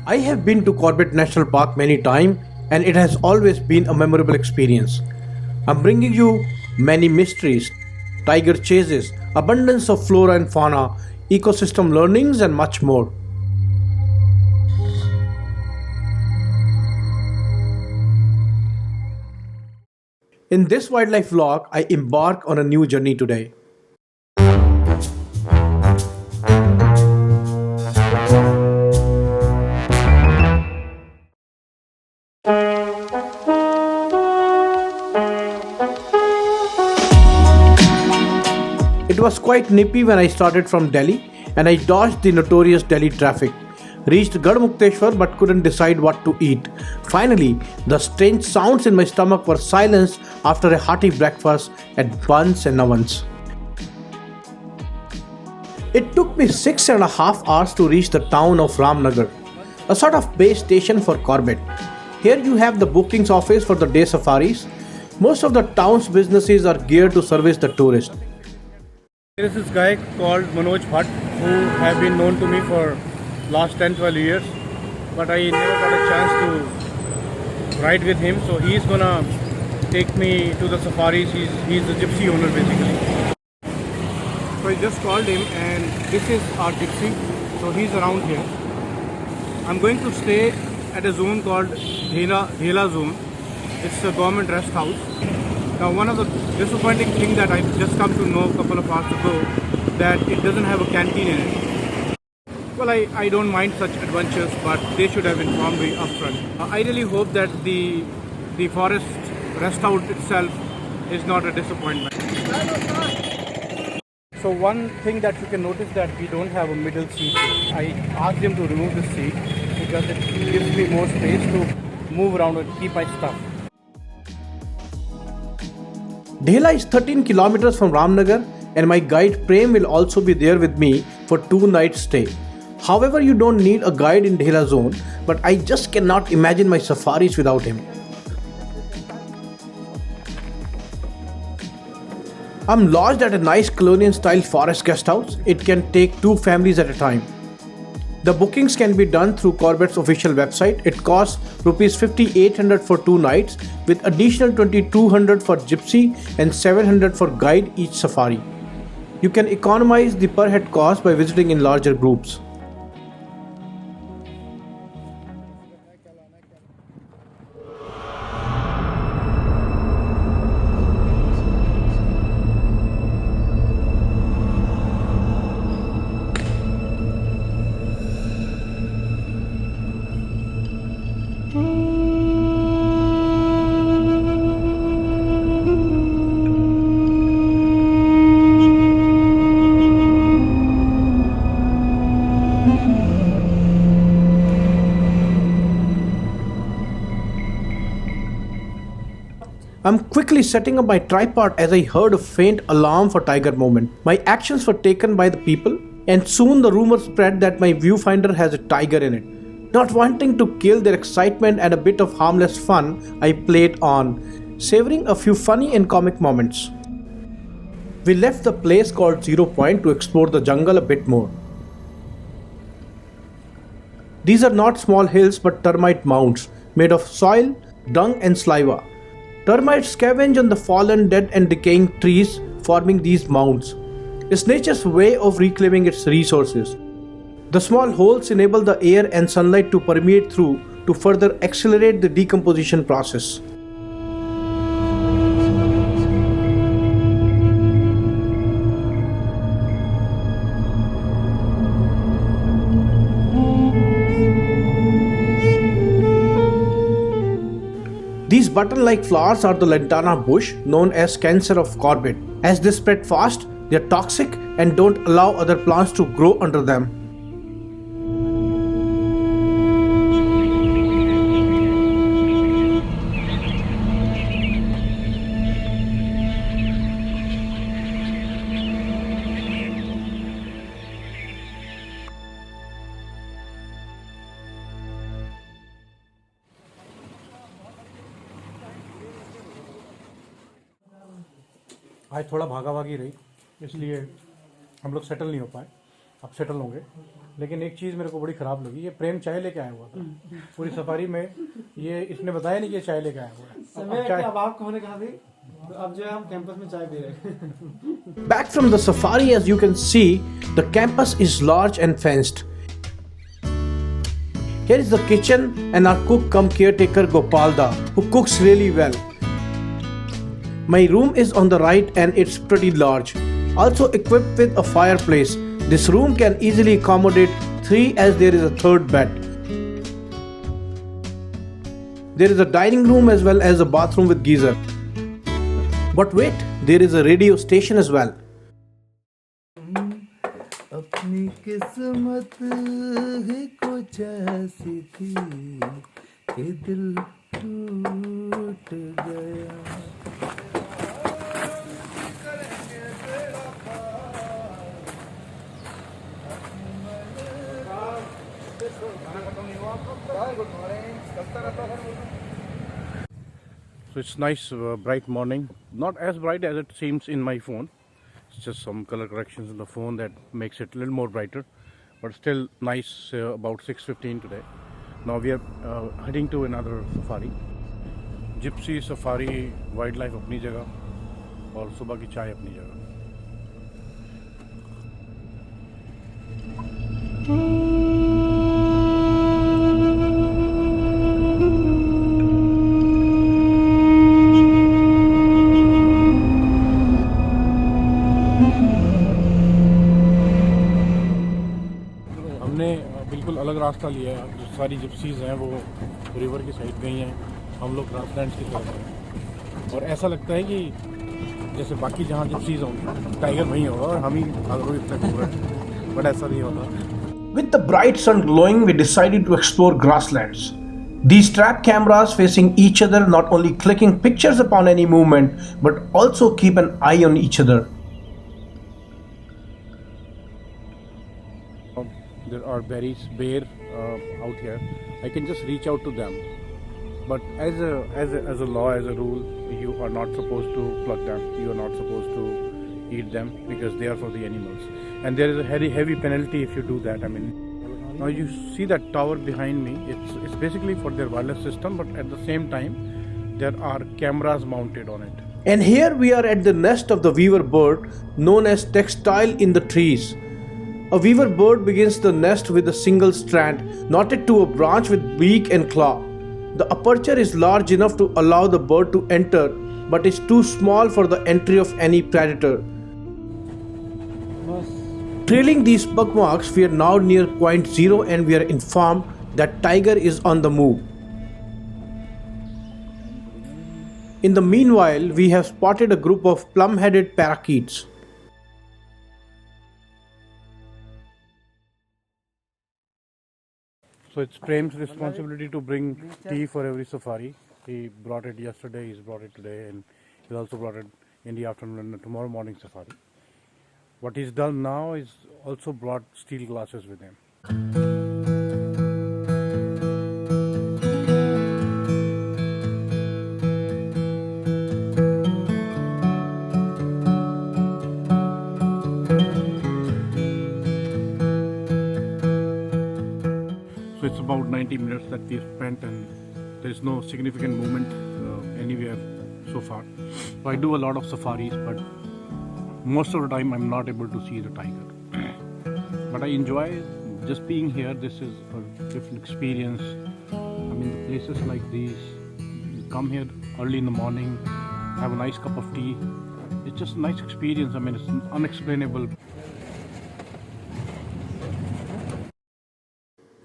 I have been to Corbett National Park many times and it has always been a memorable experience. I'm bringing you many mysteries, tiger chases, abundance of flora and fauna, ecosystem learnings, and much more. In this wildlife vlog, I embark on a new journey today. It was quite nippy when I started from Delhi and I dodged the notorious Delhi traffic. Reached Garmukteshwar but couldn't decide what to eat. Finally, the strange sounds in my stomach were silenced after a hearty breakfast at buns and ovens. It took me 6.5 hours to reach the town of Ramnagar, a sort of base station for Corbett. Here you have the bookings office for the day safaris. Most of the town's businesses are geared to service the tourist. There is this guy called Manoj who have been known to me for last 10-12 years, but I never got a chance to ride with him, so he's gonna take me to the safaris. He's the Gypsy owner basically. So I just called him and this is our Gypsy, so he's around here. I'm going to stay at a zone called Dhela zone. It's a government rest house. Now one of the disappointing things that I just come to know a couple of hours ago, that it doesn't have a canteen in it. Well, I don't mind such adventures, but they should have informed me upfront. I really hope that the forest rest house itself is not a disappointment. So one thing that you can notice that we don't have a middle seat. I asked him to remove the seat because it gives me more space to move around and keep my stuff. Dhela is 13 kilometers from Ramnagar and my guide Prem will also be there with me for 2 night stay. However, you don't need a guide in Dhela zone, but I just cannot imagine my safaris without him. I'm lodged at a nice colonial style forest guest house. It can take 2 families at a time. The bookings can be done through Corbett's official website. It costs Rs 5,800 for 2 nights with additional 2,200 for Gypsy and 700 for guide each safari. You can economize the per head cost by visiting in larger groups. I'm quickly setting up my tripod as I heard a faint alarm for tiger movement. My actions were taken by the people and soon the rumor spread that my viewfinder has a tiger in it. Not wanting to kill their excitement and a bit of harmless fun, I played on, savoring a few funny and comic moments. We left the place called 0 Point to explore the jungle a bit more. These are not small hills but termite mounds made of soil, dung and saliva. Termites scavenge on the fallen, dead and decaying trees, forming these mounds. It's nature's way of reclaiming its resources. The small holes enable the air and sunlight to permeate through to further accelerate the decomposition process. These button-like flowers are the lantana bush, known as cancer of Corbett. As they spread fast, they are toxic and don't allow other plants to grow under them. आज थोड़ा भागा भागी रही, इसलिए हम लोग settle नहीं हो पाए, अब सेटल होंगे। लेकिन एक चीज़ मेरे को बड़ी ख़राब लगी, ये प्रेम चाय लेके आया हुआ था पूरी सफारी में, ये इसने बताया नहीं कि ये चाय लेके आया हुआ है। समय अब आप कहोने कहा भी, तो अब जो है हम कैंपस में चाय पी रहे हैं। Back from the safari, as you can see, the campus is large and fenced. Here is the kitchen and our cook cum caretaker Gopal, who cooks really well. My room is on the right and it's pretty large. Also equipped with a fireplace. This room can easily accommodate 3 as there is a third bed. There is a dining room as well as a bathroom with geyser. But wait, there is a radio station as well. अपनी किस्मत ही कुछ ऐसी थी कि दिल टूट गया। So it's nice, bright morning. Not as bright as it seems in my phone. It's just some color corrections in the phone that makes it a little more brighter, but still nice. About 6:15 today. Now we are heading to another safari. Gypsy safari, wildlife अपनी जगह और सुबह की चाय अपनी जगह. बिल्कुल अलग रास्ता लिया है। जो सारी जिप्सीज़ हैं वो रिवर की साइड गई हैं, हम लोग ग्रासलैंड की तरफ हैं। और ऐसा लगता है कि जैसे बाकी जहाँ जिप्सीज़ होंगी टाइगर वहीं होगा और हम ही आरोहित तक हो रहे हैं, बट ऐसा नहीं होता। With the bright sun glowing, we decided to explore grasslands. These trap cameras facing each other not only clicking pictures upon any movement, but also keep an eye on each other. There are berries, bear out here. I can just reach out to them. But as a law, as a rule, you are not supposed to pluck them. You are not supposed to eat them because they are for the animals. And there is a heavy penalty if you do that. I mean, now you see that tower behind me. It's basically for their wireless system, but at the same time, there are cameras mounted on it. And here we are at the nest of the weaver bird, known as textile in the trees. A weaver bird begins the nest with a single strand, knotted to a branch with beak and claw. The aperture is large enough to allow the bird to enter, but is too small for the entry of any predator. Trailing these bug marks, we are now near point zero and we are informed that tiger is on the move. In the meanwhile, we have spotted a group of plum-headed parakeets. So it's Prem's responsibility to bring tea for every safari. He brought it yesterday, he's brought it today, and he also brought it in the afternoon and tomorrow morning safari. What he's done now is also brought steel glasses with him. So it's about 90 minutes that we've spent and there's no significant movement anywhere so far. So I do a lot of safaris, but most of the time I'm not able to see the tiger. But I enjoy just being here. This is a different experience. I mean, the places like these, you come here early in the morning, have a nice cup of tea. It's just a nice experience. I mean, it's unexplainable.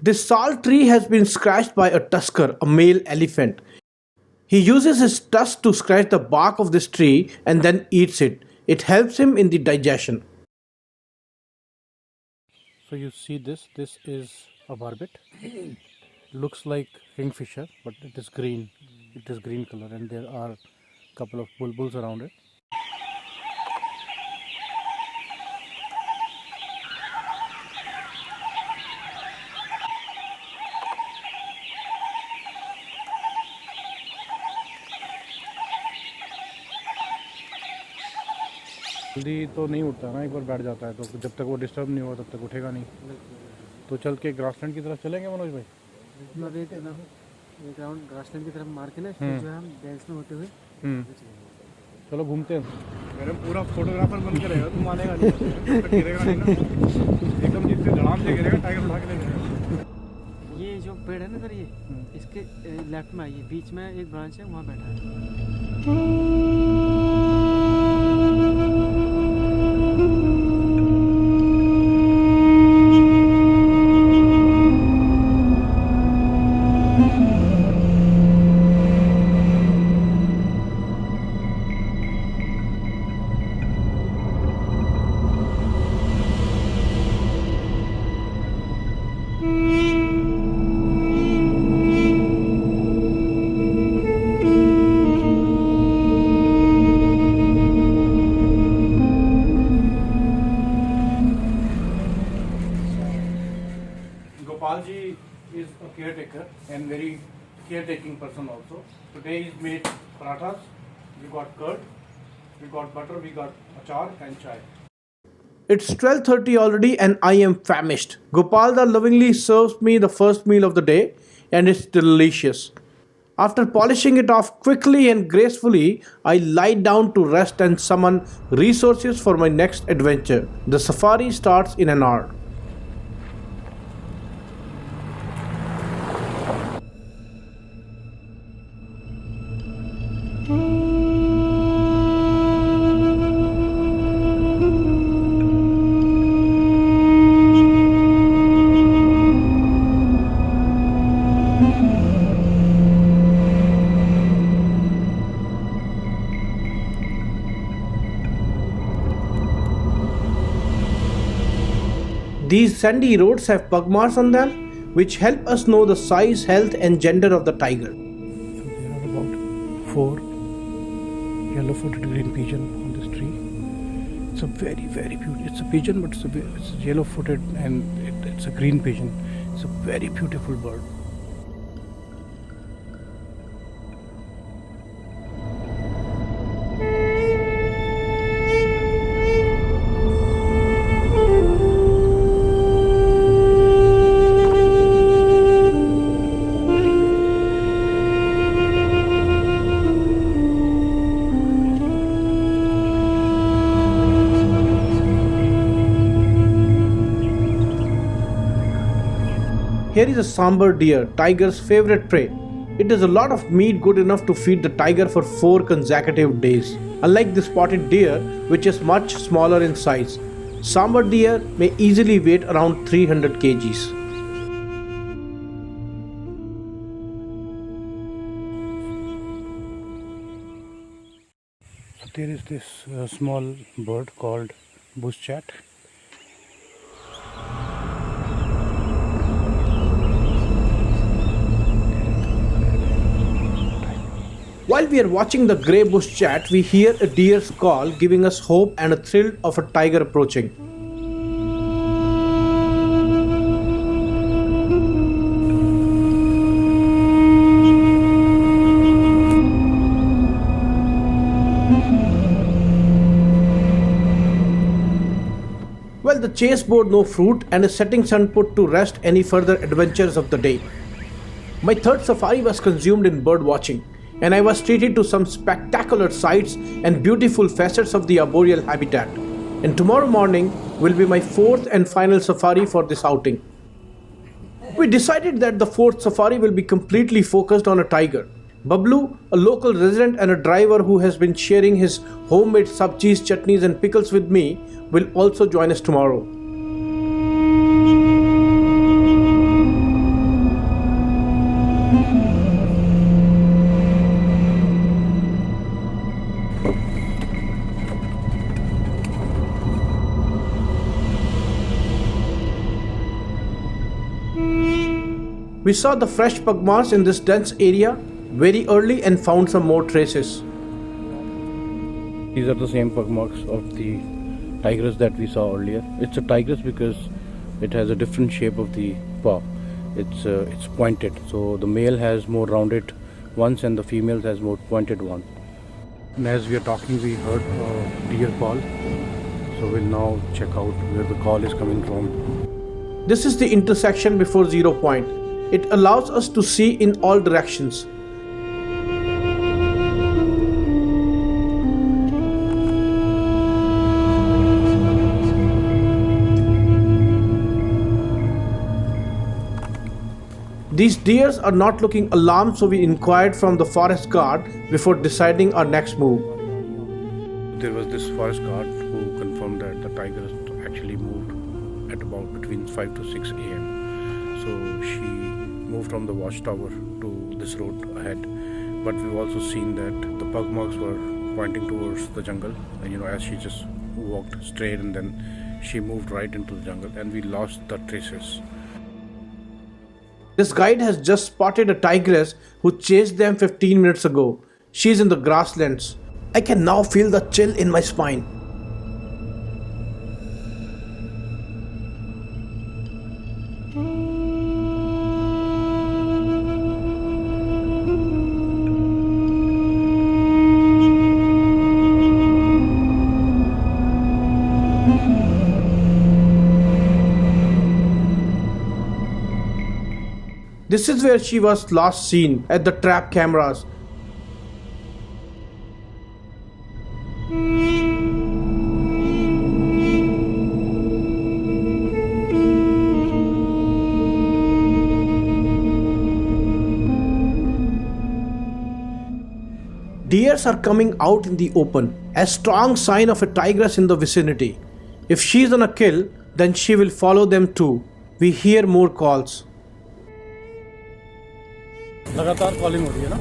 This salt tree has been scratched by a tusker, a male elephant. He uses his tusk to scratch the bark of this tree and then eats it. It helps him in the digestion. So you see this is a barbet. Looks like kingfisher, but it is green. It is green color and there are a couple of bulbuls around it. जल्दी तो नहीं उठता ना, एक बार बैठ जाता है तो जब तक वो डिस्टर्ब नहीं होगा तब तक उठेगा नहीं। तो चल के ग्रासलैंड की तरफ चलेंगे मनोज भाई। अब एक राउंड ग्रासलैंड की तरफ मार के ना फिर जो है हम डेंस में होते हुए चलो घूमते हैं। मेरे पूरा फोटोग्राफर बन के रहेगा, तू मानेगा नहीं, गिरेगा नहीं ना, एकदम जिससे धड़ाम से गिरेगा टाइगर उठा के ले जाएगा। ये जो पेड़ है ना सर, ये इसके लेफ्ट में आइए, बीच में एक ब्रांच है, वहाँ बैठा है। Gopal ji is a caretaker and very caretaking person also. Today he's made parathas, we got curd, we got butter, we got achar and chai. It's 12:30 already and I am famished. Gopal lovingly serves me the first meal of the day and it's delicious. After polishing it off quickly and gracefully, I lie down to rest and summon resources for my next adventure. The safari starts in an hour. These sandy roads have pug marks on them, which help us know the size, health, and gender of the tiger. So there are about 4 yellow-footed green pigeon on this tree. It's a very, very beautiful. It's a pigeon, but it's yellow-footed and it's a green pigeon. It's a very beautiful bird. Here is a sambar deer, tiger's favorite prey. It is a lot of meat good enough to feed the tiger for 4 consecutive days. Unlike the spotted deer, which is much smaller in size, sambar deer may easily weigh around 300 kgs. So there is this small bird called bush chat. While we are watching the grey bush chat, we hear a deer's call, giving us hope and a thrill of a tiger approaching. Well, the chase bore no fruit and a setting sun put to rest any further adventures of the day. My third safari was consumed in bird watching, and I was treated to some spectacular sights and beautiful facets of the arboreal habitat. And tomorrow morning will be my 4th and final safari for this outing. We decided that the 4th safari will be completely focused on a tiger. Bablu, a local resident and a driver who has been sharing his homemade sabjis, chutneys and pickles with me, will also join us tomorrow. We saw the fresh pugmas in this dense area very early and found some more traces. These are the same pug marks of the tigress that we saw earlier. It's a tigress because it has a different shape of the paw. It's pointed, so the male has more rounded ones and the female has more pointed ones. And as we are talking, we heard a deer call. So we'll now check out where the call is coming from. This is the intersection before 0 point. It allows us to see in all directions. These deers are not looking alarmed, so we inquired from the forest guard before deciding our next move. There was this forest guard who confirmed that the tiger actually moved at about between 5 to 6 a.m. So she moved from the watchtower to this road ahead. But we've also seen that the pug marks were pointing towards the jungle. And as she just walked straight and then she moved right into the jungle and we lost the traces. This guide has just spotted a tigress who chased them 15 minutes ago. She's in the grasslands. I can now feel the chill in my spine. This is where she was last seen, at the trap cameras. Deers are coming out in the open, a strong sign of a tigress in the vicinity. If she's on a kill, then she will follow them too. We hear more calls. लगातार calling हो रही है ना.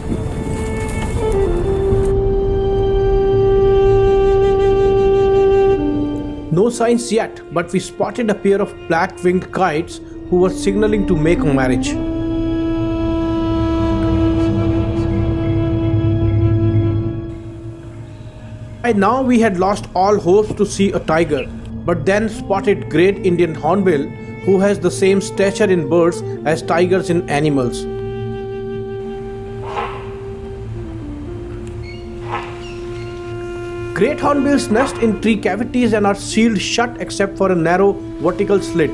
No signs yet, but we spotted a pair of black-winged kites who were signaling to make a marriage. By now we had lost all hopes to see a tiger, but then spotted great Indian hornbill who has the same stature in birds as tigers in animals. Great hornbills nest in tree cavities and are sealed shut except for a narrow vertical slit.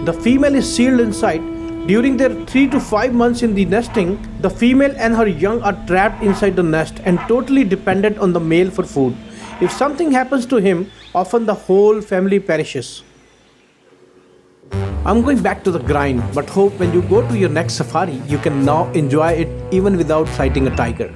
The female is sealed inside. During their 3 to 5 months in the nesting, the female and her young are trapped inside the nest and totally dependent on the male for food. If something happens to him, often the whole family perishes. I'm going back to the grind, but hope when you go to your next safari, you can now enjoy it even without sighting a tiger.